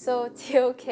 So TOK,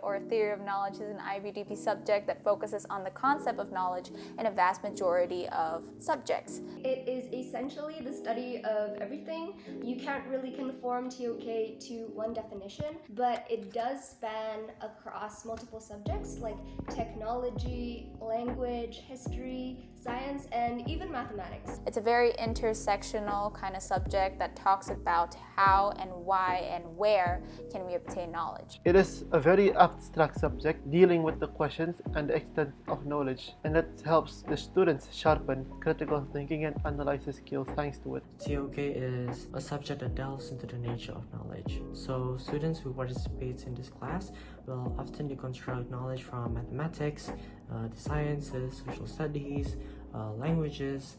or Theory of Knowledge, is an IBDP subject that focuses on the concept of knowledge in a vast majority of subjects. It is essentially the study of everything. You can't really conform TOK to one definition, but it does span across multiple subjects like technology, language, history, science, and even mathematics. It's a very intersectional kind of subject that talks about how and why and where can we obtain knowledge. It is a very abstract subject dealing with the questions and the extent of knowledge, and that helps the students sharpen critical thinking and analysis skills thanks to it. TOK is a subject that delves into the nature of knowledge. So students who participate in this class will often deconstruct knowledge from mathematics, the sciences, social studies, languages,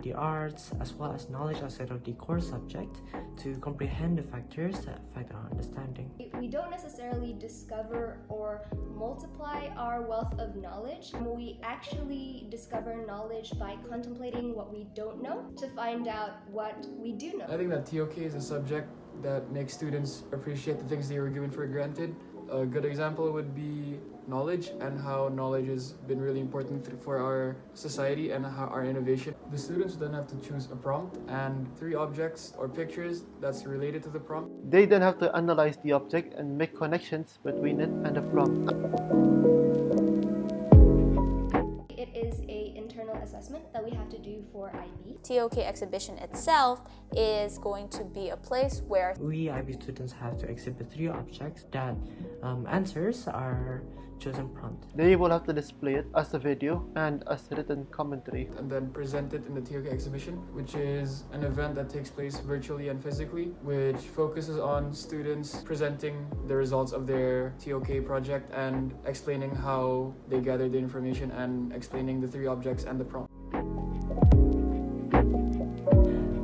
the arts, as well as knowledge outside of the core subject to comprehend the factors that affect our understanding. We don't necessarily discover or multiply our wealth of knowledge. We actually discover knowledge by contemplating what we don't know to find out what we do know. I think that TOK is a subject that makes students appreciate the things they were given for granted. A good example would be knowledge and how knowledge has been really important for our society and our innovation. The students then have to choose a prompt and 3 objects or pictures that's related to the prompt. They then have to analyze the object and make connections between it and the prompt. It is an internal assessment that we have to do for IB. TOK Exhibition itself is going to be a place where we IB students have to exhibit 3 objects that answers our chosen prompt. They will have to display it as a video and as written commentary. And then present it in the TOK Exhibition, which is an event that takes place virtually and physically, which focuses on students presenting the results of their TOK project and explaining how they gathered the information and explaining the 3 objects and the prompt.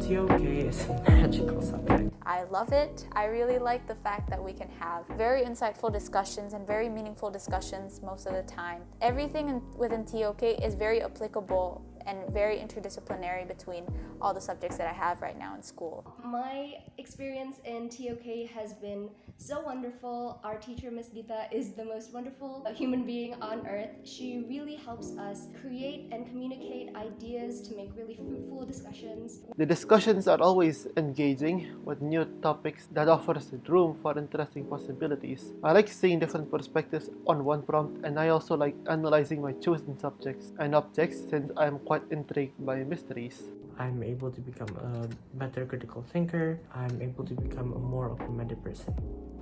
TOK is a magical subject. I love it. I really like the fact that we can have very insightful discussions and very meaningful discussions most of the time. Everything within TOK is very applicable and very interdisciplinary between all the subjects that I have right now in school. My experience in TOK has been so wonderful. Our teacher, Miss Dita, is the most wonderful human being on earth. She really helps us create and communicate ideas to make really fruitful discussions. The discussions are always engaging with new topics that offers room for interesting possibilities. I like seeing different perspectives on one prompt, and I also like analyzing my chosen subjects and objects since I am quite intrigued by mysteries. I'm able to become a better critical thinker. I'm able to become a more open-minded person.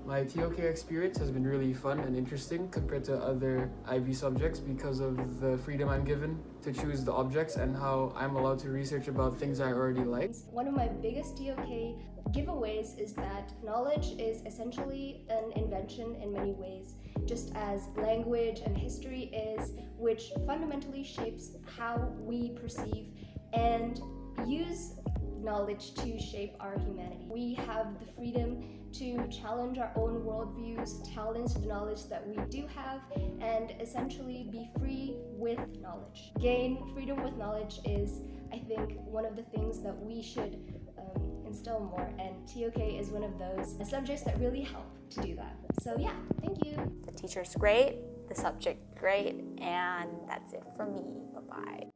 My TOK experience has been really fun and interesting compared to other IB subjects because of the freedom I'm given to choose the objects and how I'm allowed to research about things I already like. One of my biggest TOK giveaways is that knowledge is essentially an invention in many ways, just as language and history is, which fundamentally shapes how we perceive and use knowledge to shape our humanity. We have the freedom to challenge our own worldviews, challenge the knowledge that we do have, and essentially be free with knowledge. Gain freedom with knowledge is, I think, one of the things that we should instill more, and TOK is one of those subjects that really help to do that. So yeah, thank you. The teacher's great, the subject great, and that's it for me. Bye-bye.